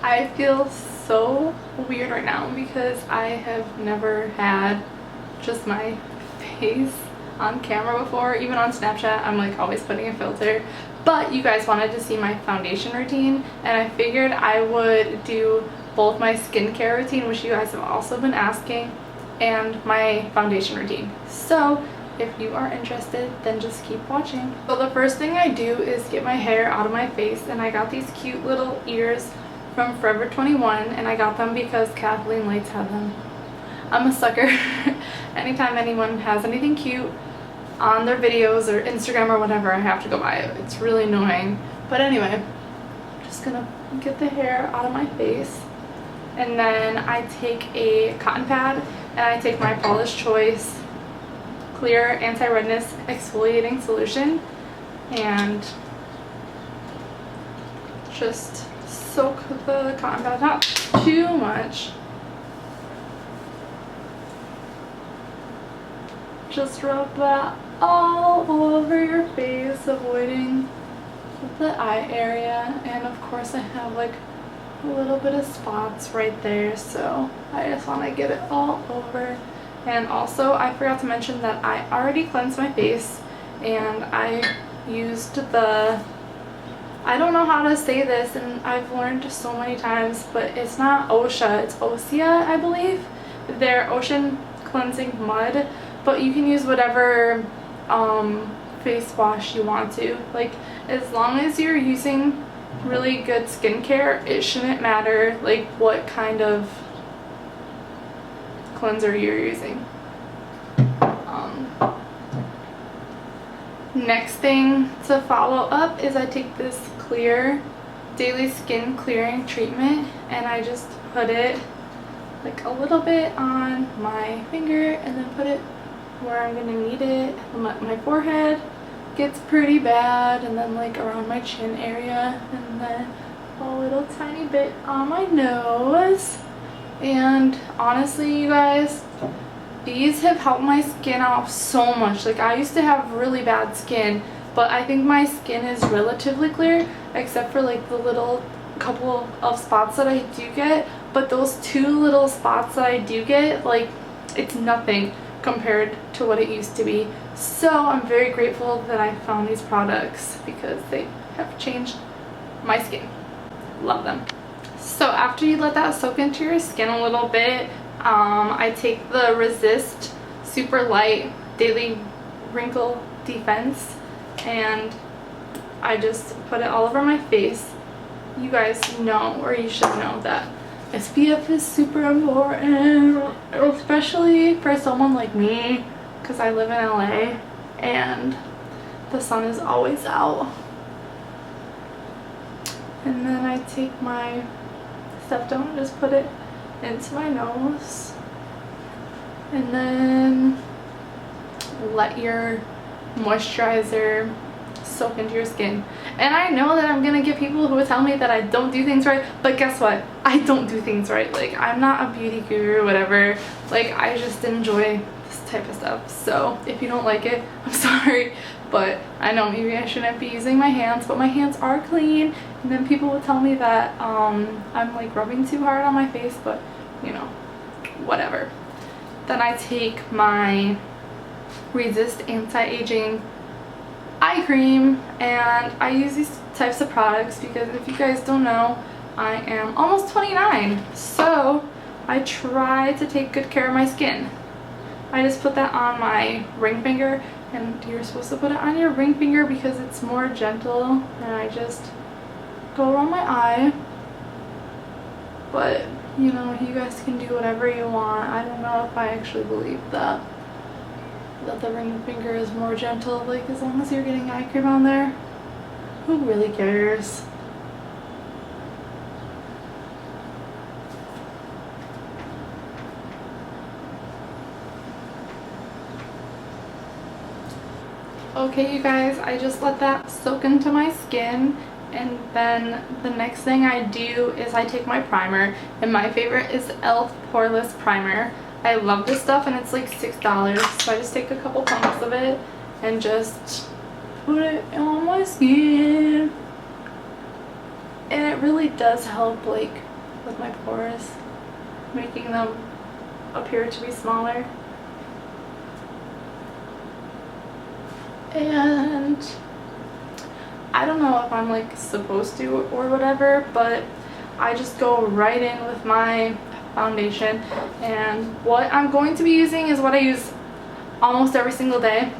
I I feel so weird right now because I have never had just my face on camera before. Even on Snapchat, I'm like always putting a filter. But you guys wanted to see my foundation routine, and I figured I would do both my skincare routine, which you guys have also been asking, and my foundation routine. So if you are interested, then just keep watching. So the first thing I do is get my hair out of my face, and I got these cute little ears from Forever 21, and I got them because Kathleen Lights had them. I'm a sucker. Anytime anyone has anything cute on their videos or Instagram or whatever, I have to go buy it. It's really annoying. But anyway, just gonna get the hair out of my face, and then I take a cotton pad and I take my Paula's Choice clear anti-redness exfoliating solution and just soak the cotton pad, not too much. Just rub that all over your face, avoiding the eye area. And of course I have like a little bit of spots right there, so I just want to get it all over. And also I forgot to mention that I already cleansed my face, and I used the, I don't know how to say this, and I've learned so many times, but it's not OSHA, it's Osea, I believe. Their ocean cleansing mud, but you can use whatever face wash you want to. Like, as long as you're using really good skincare, it shouldn't matter like what kind of cleanser you're using. Next thing to follow up is I take this clear daily skin clearing treatment, and I just put it like a little bit on my finger and then put it where I'm gonna need it. My forehead gets pretty bad, and then like around my chin area, and then a little tiny bit on my nose. And honestly, you guys, these have helped my skin out so much. Like, I used to have really bad skin, but I think my skin is relatively clear, except for like the little couple of spots that I do get. But those two little spots that I do get, like, it's nothing compared to what it used to be. So I'm very grateful that I found these products because they have changed my skin. Love them. So after you let that soak into your skin a little bit, I take the Resist Super Light Daily Wrinkle Defense, and I just put it all over my face. You guys know, or you should know, that SPF is super important, especially for someone like me, because I live in LA and the sun is always out. And then I take my stuff down and just put it into my nose, and then let your moisturizer soak into your skin. And I know that I'm gonna get people who will tell me that I don't do things right, but guess what? I don't do things right. Like, I'm not a beauty guru or whatever. Like, I just enjoy this type of stuff. So if you don't like it, I'm sorry, but I know maybe I shouldn't be using my hands, but my hands are clean. And then people will tell me that I'm like rubbing too hard on my face, but you know, whatever. Then I take my Resist Anti-Aging eye cream, and I use these types of products because if you guys don't know, I am almost 29, so I try to take good care of my skin. I just put that on my ring finger, and you're supposed to put it on your ring finger because it's more gentle, and I just go around my eye. But you know, you guys can do whatever you want. I don't know if I actually believe that the ring finger is more gentle. Like, as long as you're getting eye cream on there, who really cares? Okay, you guys, I just let that soak into my skin, and then the next thing I do is I take my primer, and my favorite is the e.l.f. Poreless Primer. I love this stuff, and it's like $6, so I just take a couple pumps of it and just put it on my skin. and it really does help like with my pores, making them appear to be smaller. And I don't know if I'm like supposed to or whatever, but I just go right in with my foundation, and what I'm going to be using is what I use almost every single day.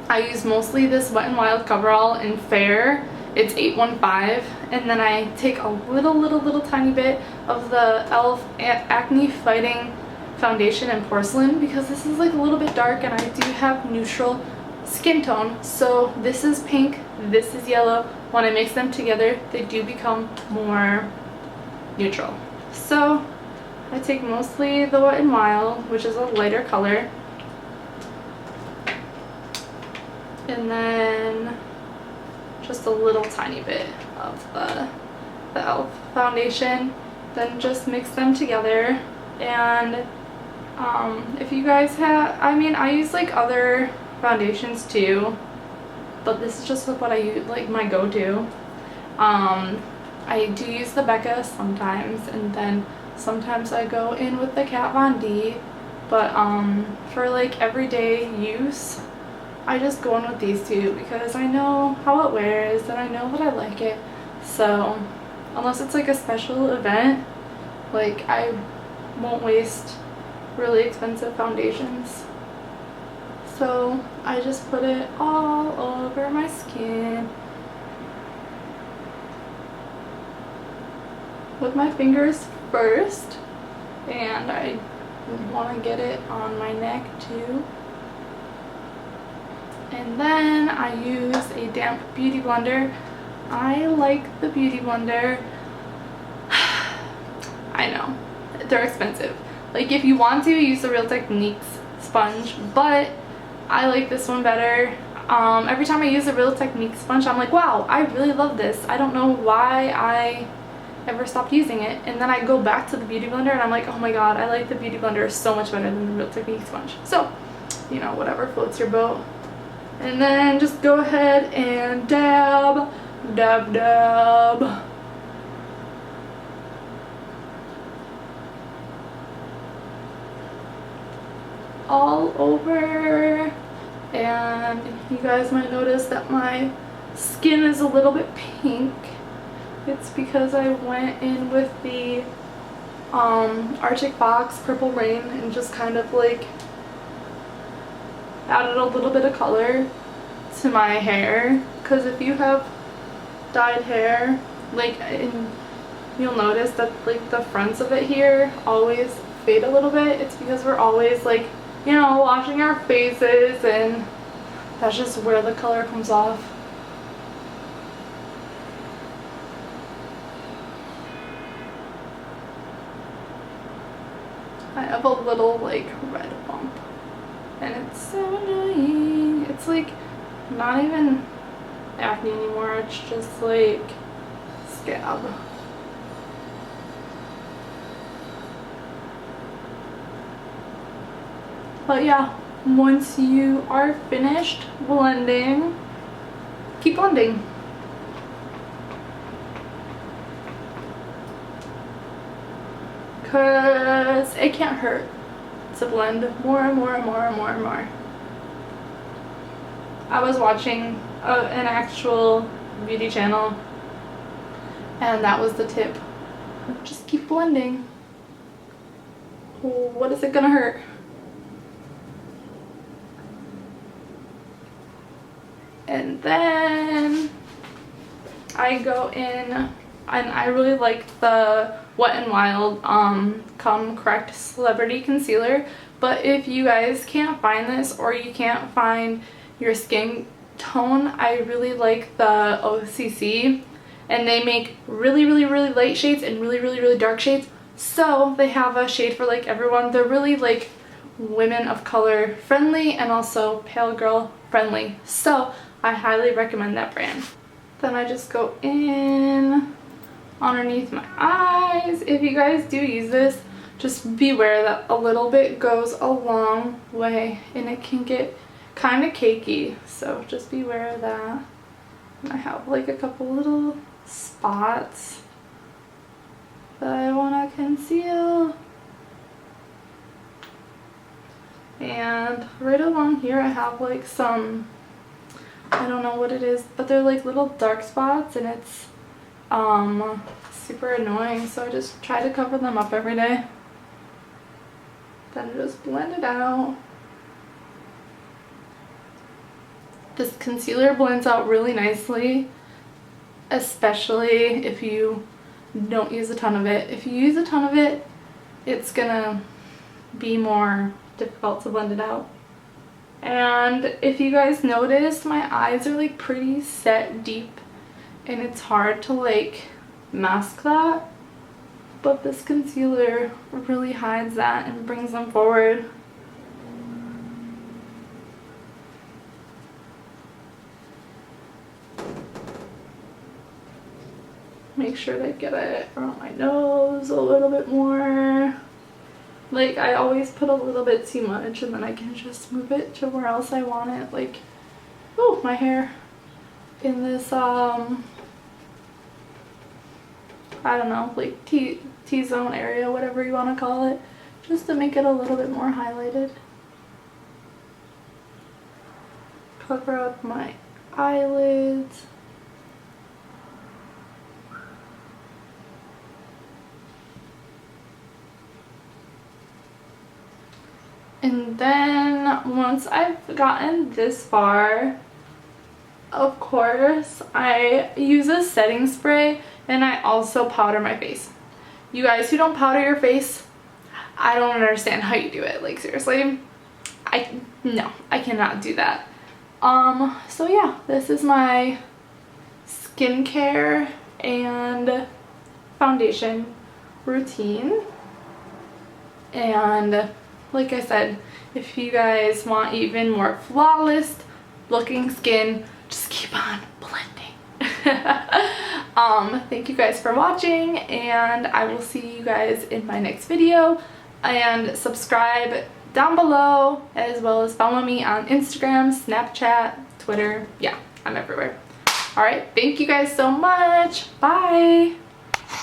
I use mostly this Wet n Wild coverall in Fair. It's 815, and then I take a little tiny bit of the e.l.f. Acne Fighting Foundation in Porcelain, because this is like a little bit dark and I do have neutral skin tone. So this is pink, this is yellow. When I mix them together, they do become more neutral. So I take mostly the Wet n Wild, which is a lighter color, and then just a little tiny bit of the e.l.f. foundation, then just mix them together. And if you guys have, I mean, I use like other foundations too, but this is just what I use, like my go-to. I do use the Becca sometimes, and then sometimes I go in with the Kat Von D, but for like everyday use, I just go in with these two because I know how it wears and I know that I like it. So unless it's like a special event, like I won't waste really expensive foundations. So I just put it all over my skin with my fingers first, and I want to get it on my neck too. And then I use a damp beauty blender. I like the beauty blender. I know, they're expensive. Like if you want to, use the Real Techniques sponge, but I like this one better. Every time I use the Real Techniques sponge, I'm like, wow, I really love this. I don't know why I ever stopped using it. And then I go back to the beauty blender and I'm like, oh my god, I like the beauty blender so much better than the Real Techniques sponge. So, you know, whatever floats your boat. And then just go ahead and dab, dab, dab. All over. And you guys might notice that my skin is a little bit pink. It's because I went in with the Arctic Fox Purple Rain and just kind of like added a little bit of color to my hair. Because if you have dyed hair, like you'll notice that like the fronts of it here always fade a little bit. It's because we're always like, you know, washing our faces, and that's just where the color comes off. I have a little like red bump, and it's so annoying. It's like not even acne anymore, it's just like scab. But yeah, once you are finished blending, keep blending. Because it can't hurt to blend more and more and more and more and more. I was watching an actual beauty channel, and that was the tip. Just keep blending. What is it gonna hurt? And then I go in, and I really like the Wet n Wild Come Correct Celebrity Concealer, but if you guys can't find this or you can't find your skin tone, I really like the OCC, and they make really light shades and really dark shades. So they have a shade for like everyone. They're really like women of color friendly and also pale girl friendly. So I highly recommend that brand. Then I just go in underneath my eyes. If you guys do use this, just beware that a little bit goes a long way and it can get kind of cakey. So just beware of that. And I have like a couple little spots that I want to conceal. And right along here I have like some, I don't know what it is, but they're like little dark spots, and it's super annoying, so I just try to cover them up every day. Then just blend it out. This concealer blends out really nicely, especially if you don't use a ton of it. If you use a ton of it, it's gonna be more difficult to blend it out. And if you guys notice, my eyes are like pretty set deep, and it's hard to like mask that, but this concealer really hides that and brings them forward. Make sure to get it around my nose a little bit more. Like, I always put a little bit too much, and then I can just move it to where else I want it. Like, oh, my hair in this I don't know, like T-zone area, whatever you want to call it, just to make it a little bit more highlighted. Cover up my eyelids. And then once I've gotten this far, of course, I use a setting spray, and I also powder my face. You guys who don't powder your face, I don't understand how you do it. Like, seriously, no, I cannot do that. So yeah, this is my skincare and foundation routine. And like I said, if you guys want even more flawless looking skin, just keep on blending. Thank you guys for watching, and I will see you guys in my next video. And subscribe down below, as well as follow me on Instagram, Snapchat, Twitter. Yeah, I'm everywhere. All right, thank you guys so much. Bye.